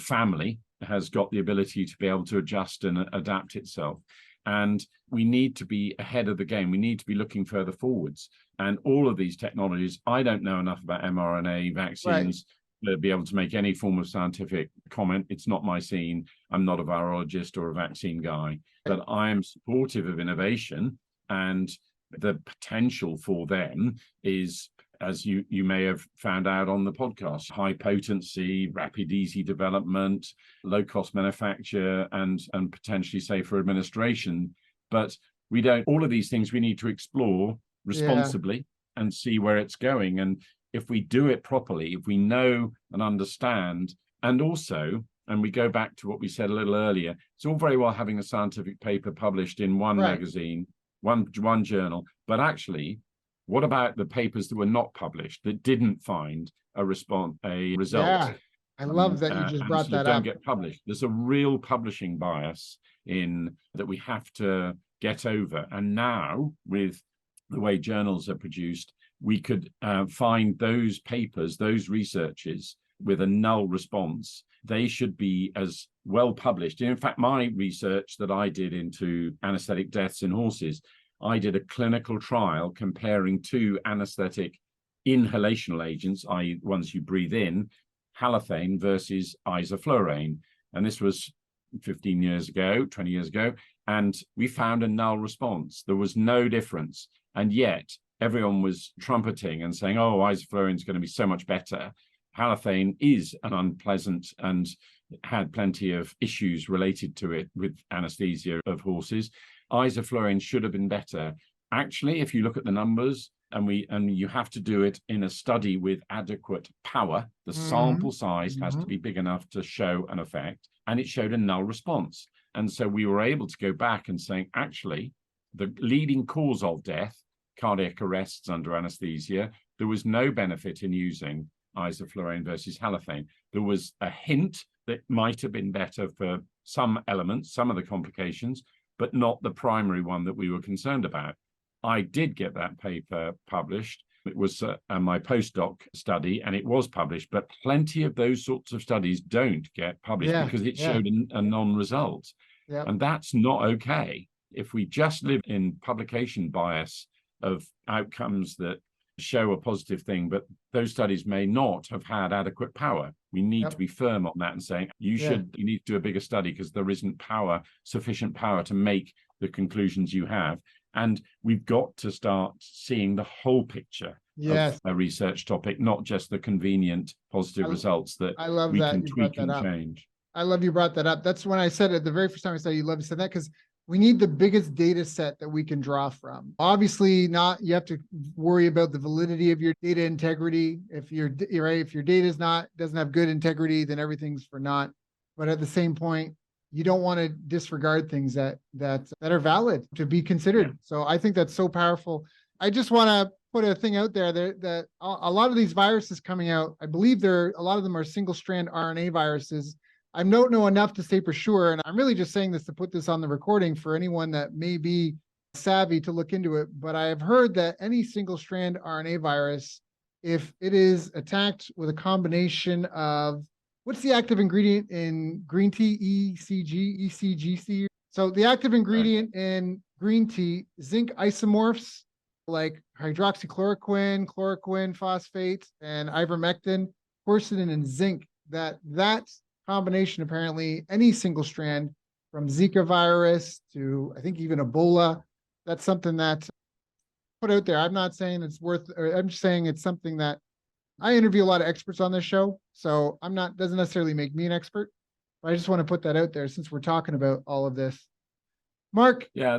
family has got the ability to be able to adjust and adapt itself. And we need to be ahead of the game. We need to be looking further forwards. And all of these technologies, I don't know enough about mRNA vaccines to be able to make any form of scientific comment. It's not my scene. I'm not a virologist or a vaccine guy, but I am supportive of innovation, and the potential for them is, as you may have found out on the podcast, high potency, rapid, easy development, low cost manufacture, and potentially safer administration. But all of these things we need to explore responsibly and see where it's going. And if we do it properly, if we know and understand And also, and we go back to what we said a little earlier, it's all very well having a scientific paper published in one magazine, one journal, but actually, what about the papers that were not published, that didn't find a result? Yeah, I love that you just brought sort that of don't up. get published. There's a real publishing bias in that we have to get over. And now, with the way journals are produced, we could find those papers, those researches with a null response. They should be as well published. And in fact, my research that I did into anesthetic deaths in horses, I did a clinical trial comparing two anesthetic inhalational agents, i.e. ones you breathe in, halothane versus isoflurane. And this was 15 years ago, 20 years ago, and we found a null response. There was no difference. And yet everyone was trumpeting and saying, oh, isoflurane is going to be so much better. Halothane is an unpleasant and had plenty of issues related to it with anesthesia of horses. Isoflurane should have been better. Actually, if you look at the numbers, and you have to do it in a study with adequate power, the sample size has to be big enough to show an effect, and it showed a null response. And so we were able to go back and say, actually, the leading cause of death, cardiac arrests under anesthesia, there was no benefit in using isoflurane versus halothane. There was a hint that might have been better for some elements, some of the complications, but not the primary one that we were concerned about. I did get that paper published. It was my postdoc study, and it was published, but plenty of those sorts of studies don't get published because it showed a non-result. And that's not okay. If we just live in publication bias of outcomes that show a positive thing, but those studies may not have had adequate power. We need to be firm on that and saying, you need to do a bigger study because there isn't sufficient power to make the conclusions you have. And we've got to start seeing the whole picture of a research topic, not just the convenient positive results that we can tweak and change. I love you brought that up. That's when I said it the very first time I said you love you said that, because we need the biggest data set that we can draw from. Obviously, you have to worry about the validity of your data integrity. If your data doesn't have good integrity, then everything's for naught. But at the same point, you don't want to disregard things that are valid to be considered. So I think that's so powerful. I just want to put a thing out there that a lot of these viruses coming out, I believe a lot of them are single-strand RNA viruses. I don't know enough to say for sure, and I'm really just saying this to put this on the recording for anyone that may be savvy to look into it. But I have heard that any single-strand RNA virus, if it is attacked with a combination of, what's the active ingredient in green tea? ECGC. So the active ingredient in green tea, zinc isomorphs like hydroxychloroquine, chloroquine, phosphate, and ivermectin, quercetin, and zinc. That combination, apparently, any single strand from Zika virus to I think even Ebola, that's something that put out there. I'm not saying it's I'm just saying it's something that I interview a lot of experts on this show, so doesn't necessarily make me an expert, but I just want to put that out there since we're talking about all of this. Mark? Yeah,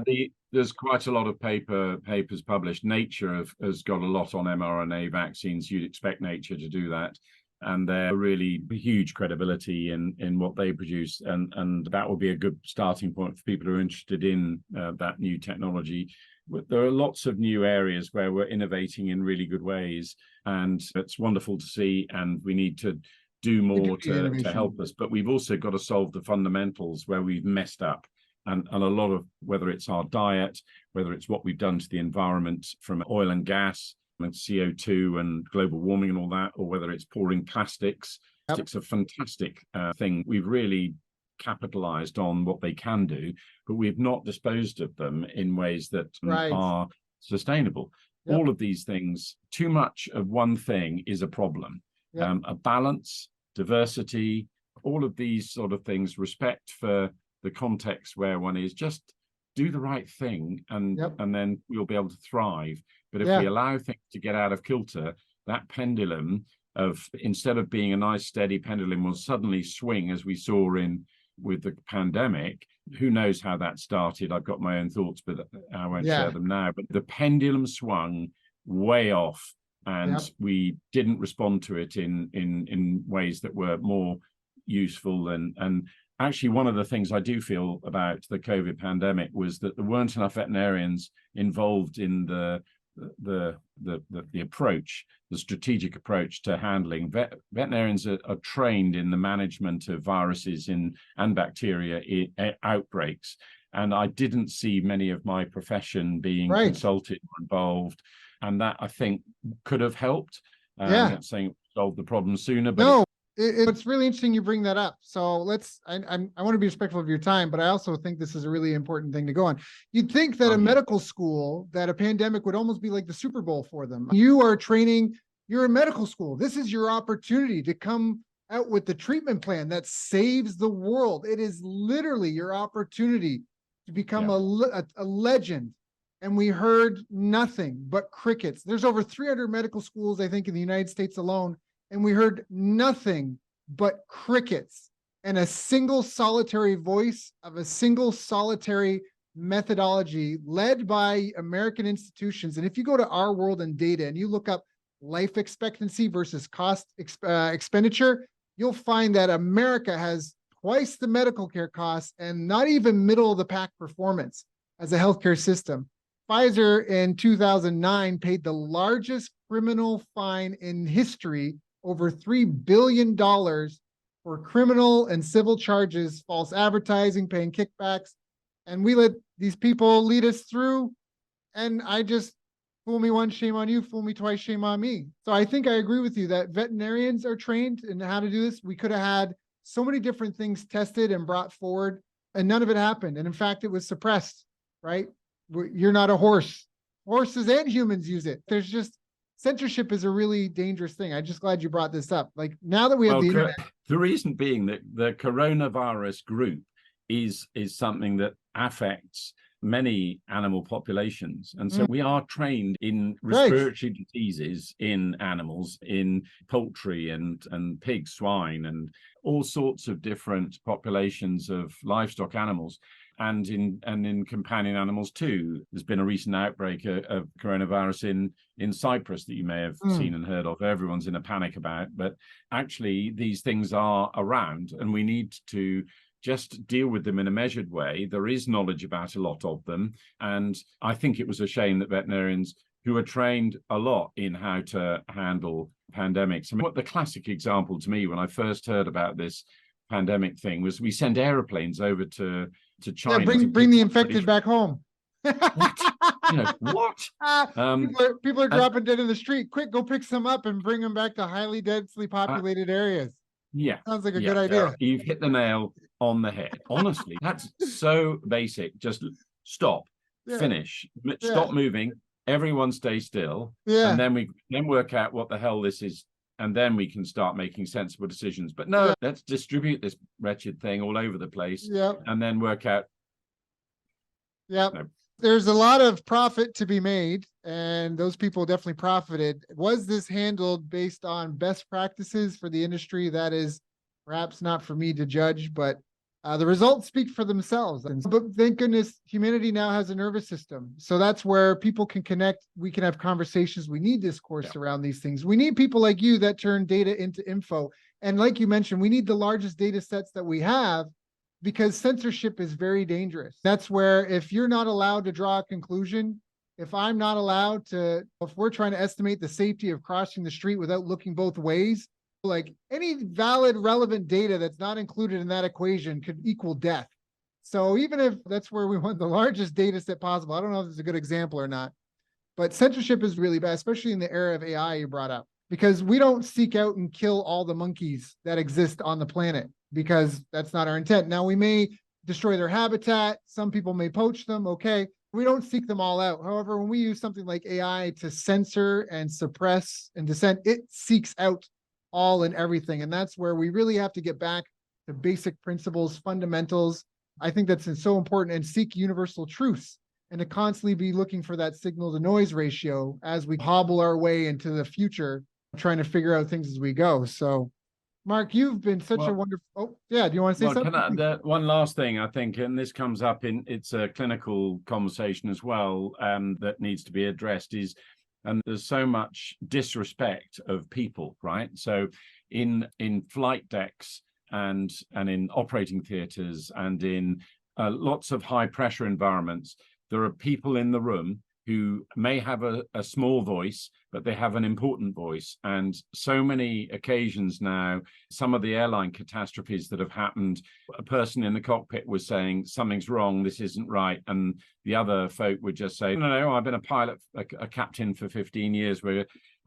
there's quite a lot of papers published. Nature has got a lot on mRNA vaccines. You'd expect Nature to do that. And they're really huge credibility in what they produce. And that will be a good starting point for people who are interested in that new technology. There are lots of new areas where we're innovating in really good ways, and it's wonderful to see, and we need to do more to help us. But we've also got to solve the fundamentals where we've messed up. And a lot of, whether it's our diet, whether it's what we've done to the environment from oil and gas and CO2 and global warming and all that, or whether it's pouring plastics. Plastics are a fantastic thing. We've really capitalized on what they can do, but we've not disposed of them in ways that are sustainable. All of these things, too much of one thing is a problem. A balance, diversity, all of these sort of things, respect for the context where one is, just do the right thing, and then we'll be able to thrive. But if we allow things to get out of kilter, that pendulum instead of being a nice steady pendulum will suddenly swing, as we saw with the pandemic. Who knows how that started? I've got my own thoughts, but I won't share them now. But the pendulum swung way off, and we didn't respond to it in ways that were more useful. And actually, one of the things I do feel about the COVID pandemic was that there weren't enough veterinarians involved in the approach, the strategic approach to handling. Veterinarians are trained in the management of viruses and bacteria outbreaks. And I didn't see many of my profession being consulted or involved. And that, I think, could have helped. I'm not saying solve the problem sooner, but no, it's really interesting you bring that up. So I want to be respectful of your time, but I also think this is a really important thing to go on. You'd think that a medical school, that a pandemic would almost be like the Super Bowl for them. You are training, you're in medical school. This is your opportunity to come out with the treatment plan that saves the world. It is literally your opportunity to become a legend. And we heard nothing but crickets. There's over 300 medical schools, I think, in the United States alone. And we heard nothing but crickets and a single solitary voice of a single solitary methodology led by American institutions. And if you go to Our World in Data and you look up life expectancy versus cost expenditure, you'll find that America has twice the medical care costs and not even middle of the pack performance as a healthcare system. Pfizer in 2009 paid the largest criminal fine in history, over $3 billion for criminal and civil charges, false advertising, paying kickbacks. And we let these people lead us through. And I just, fool me once, shame on you, fool me twice, shame on me. So I think I agree with you that veterinarians are trained in how to do this. We could have had so many different things tested and brought forward, and none of it happened. And in fact, it was suppressed, right? You're not a horse. Horses and humans use it. There's just, censorship is a really dangerous thing. I'm just glad you brought this up. Like, now that we have the internet. The reason being that the coronavirus group is something that affects many animal populations. And so we are trained in respiratory diseases in animals, in poultry and pigs, swine, and all sorts of different populations of livestock animals. And in companion animals too. There's been a recent outbreak of coronavirus in Cyprus that you may have seen and heard of. Everyone's in a panic about, but actually these things are around, and we need to just deal with them in a measured way. There is knowledge about a lot of them, and I think it was a shame that veterinarians who are trained a lot in how to handle pandemics. I mean, what the classic example to me when I first heard about this pandemic thing was we send airplanes over to China. Yeah, bring the infected back home. What? What? People are dropping dead in the street. Quick, go pick some up and bring them back to highly densely populated areas. Yeah. Sounds like a good idea. You've hit the nail on the head. Honestly, that's so basic. Just stop, finish, stop moving. Everyone stay still. Yeah. And then we work out what the hell this is. And then we can start making sensible decisions. But no, let's distribute this wretched thing all over the place and then work out. Yeah. No. There's a lot of profit to be made, and those people definitely profited. Was this handled based on best practices for the industry? That is perhaps not for me to judge, but the results speak for themselves. But thank goodness humanity now has a nervous system. So that's where people can connect. We can have conversations. We need discourse around these things. We need people like you that turn data into info. And like you mentioned, we need the largest data sets that we have, because censorship is very dangerous. That's where if you're not allowed to draw a conclusion, if I'm not allowed to, if we're trying to estimate the safety of crossing the street without looking both ways, like any valid, relevant data that's not included in that equation could equal death. So even if that's where we want the largest data set possible, I don't know if it's a good example or not, but censorship is really bad, especially in the era of AI you brought up, because we don't seek out and kill all the monkeys that exist on the planet, because that's not our intent. Now, we may destroy their habitat. Some people may poach them. Okay. We don't seek them all out. However, when we use something like AI to censor and suppress and dissent, it seeks out all and everything. And that's where we really have to get back to basic principles, fundamentals. I think that's so important, and seek universal truths, and to constantly be looking for that signal to noise ratio as we hobble our way into the future, trying to figure out things as we go. So Mark, you've been such a wonderful, do you want to say something? One last thing, I think, and this comes up it's a clinical conversation as well, that needs to be addressed is, and there's so much disrespect of people, right? So in flight decks and in operating theatres and in lots of high pressure environments, there are people in the room who may have a small voice, but they have an important voice. And so many occasions now, some of the airline catastrophes that have happened, a person in the cockpit was saying, something's wrong, this isn't right. And the other folk would just say, no, I've been a pilot, a captain for 15 years.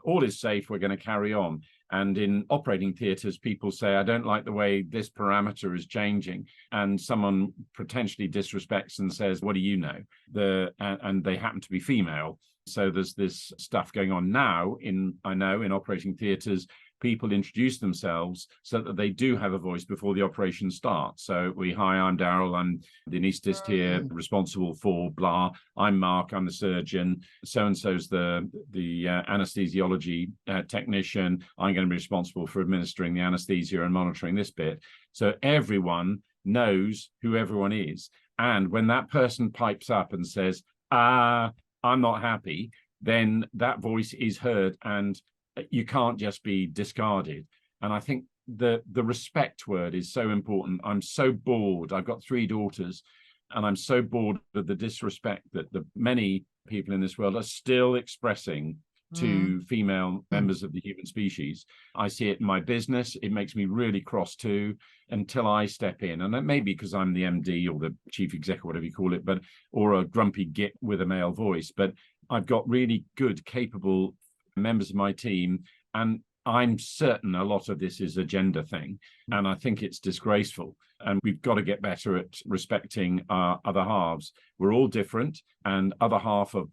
All is safe, we're going to carry on. And in operating theatres, people say, I don't like the way this parameter is changing. And someone potentially disrespects and says, what do you know? And they happen to be female. So there's this stuff going on now in operating theatres. People introduce themselves so that they do have a voice before the operation starts. So hi, I'm Daryl, I'm the anaesthetist here, responsible for blah. I'm Mark, I'm the surgeon. So-and-so's the anesthesiology technician. I'm going to be responsible for administering the anesthesia and monitoring this bit. So everyone knows who everyone is. And when that person pipes up and says, I'm not happy, then that voice is heard and you can't just be discarded. And I think the respect word is so important. I'm so bored. I've got 3 daughters, and I'm so bored of the disrespect that the many people in this world are still expressing to female members of the human species. I see it in my business. It makes me really cross too, until I step in. And that may be because I'm the MD or the chief exec, or whatever you call it, or a grumpy git with a male voice. But I've got really good, capable members of my team, and I'm certain a lot of this is a gender thing, and I think it's disgraceful, and we've got to get better at respecting our other halves. We're all different, and other half of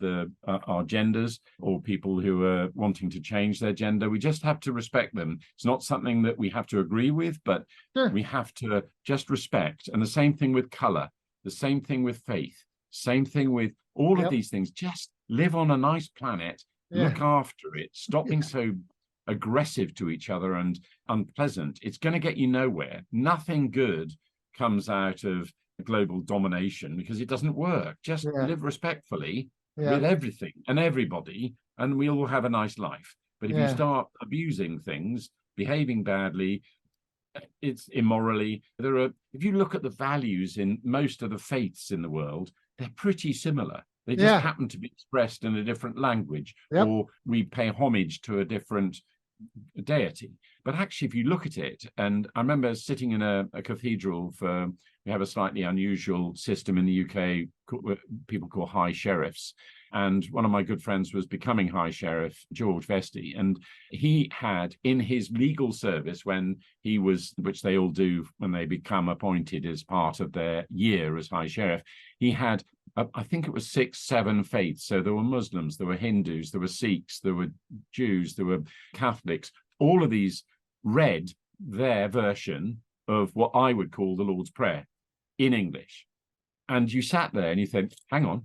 our genders, or people who are wanting to change their gender, we just have to respect them. It's not something that we have to agree with, but we have to just respect. And the same thing with color, the same thing with faith, same thing with all of these things. Just live on a nice planet. Look after it. Stop being so aggressive to each other and unpleasant. It's going to get you nowhere. Nothing good comes out of global domination because it doesn't work. Just live respectfully with everything and everybody, and we'll all have a nice life. But if you start abusing things, behaving badly, it's immorally. If you look at the values in most of the faiths in the world, they're pretty similar. They just happen to be expressed in a different language, or we pay homage to a different deity. But actually, if you look at it, and I remember sitting in a cathedral we have a slightly unusual system in the UK, people call high sheriffs. And one of my good friends was becoming High Sheriff, George Vesty, and he had in his legal service, when he was, which they all do when they become appointed as part of their year as High Sheriff, he had, I think it was 6, 7 faiths. So there were Muslims, there were Hindus, there were Sikhs, there were Jews, there were Catholics. All of these read their version of what I would call the Lord's Prayer in English. And you sat there and you think, hang on,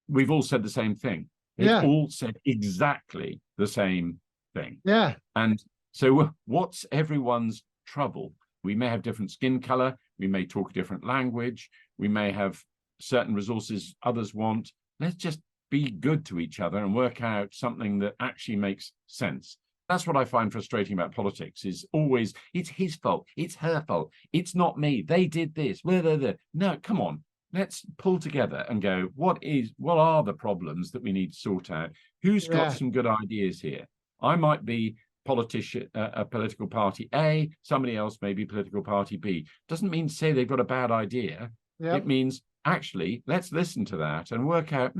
we've all said the same thing. They've all said exactly the same thing. Yeah. And so what's everyone's trouble? We may have different skin color. We may talk a different language. We may have certain resources others want. Let's just be good to each other and work out something that actually makes sense. That's what I find frustrating about politics, is always, it's his fault, it's her fault, it's not me, they did this. No, come on. Let's pull together and go, what are the problems that we need to sort out? Who's got some good ideas here? I might be a political party A, somebody else may be political party B. Doesn't mean to say they've got a bad idea. It means, actually, let's listen to that and work out,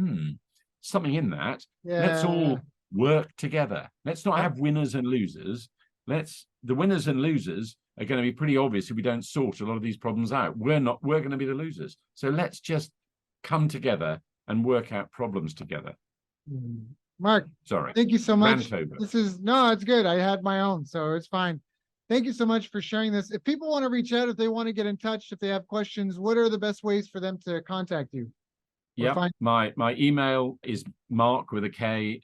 something in that. Let's all work together. Let's not have winners and losers. The winners and losers are going to be pretty obvious if we don't sort a lot of these problems out. We're going to be the losers. So let's just come together and work out problems together. Mark, sorry, thank you so much. It's good. I had my own, so it's fine. Thank you so much for sharing this. If people want to reach out, if they want to get in touch, if they have questions, what are the best ways for them to contact you? Yeah, my email is mark with a K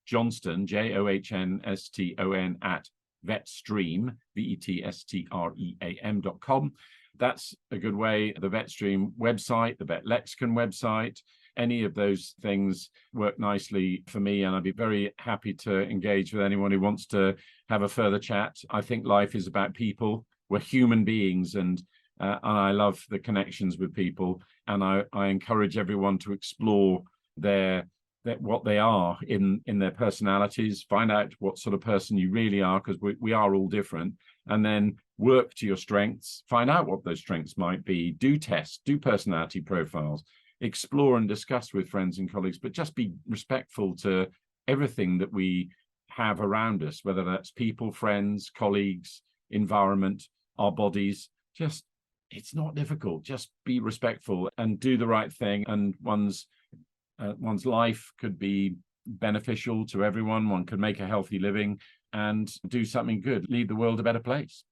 Johnston, JOHNSTON at Vetstream, VETSTREAM.com. That's a good way. The Vetstream website, the Vet Lexicon website, any of those things work nicely for me, and I'd be very happy to engage with anyone who wants to have a further chat. I think life is about people. we're human beings, and I love the connections with people, and I encourage everyone to explore what they are in their personalities, find out what sort of person you really are, because we are all different, and then work to your strengths, find out what those strengths might be, do tests, do personality profiles, explore and discuss with friends and colleagues, but just be respectful to everything that we have around us, whether that's people, friends, colleagues, environment, our bodies. Just, it's not difficult. Just be respectful and do the right thing, and one's life could be beneficial to everyone. One could make a healthy living and do something good, leave the world a better place.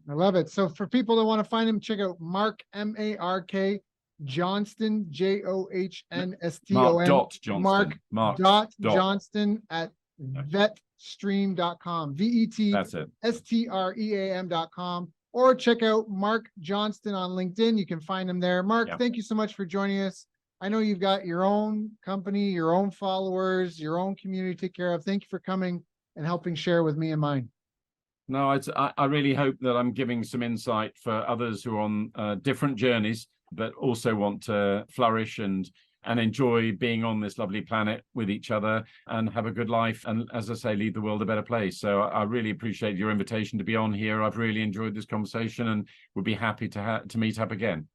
I love it. So for people that want to find him, check out Mark, M-A-R-K, Johnston, Johnston. Mark Johnston at vetstream.com, That's it. VETSTREAM.com, or check out Mark Johnston on LinkedIn. You can find him there. Mark, thank you so much for joining us. I know you've got your own company, your own followers, your own community to take care of. Thank you for coming and helping share with me and mine. No, I really hope that I'm giving some insight for others who are on different journeys, but also want to flourish and enjoy being on this lovely planet with each other and have a good life. And as I say, leave the world a better place. So I really appreciate your invitation to be on here. I've really enjoyed this conversation and would be happy to meet up again.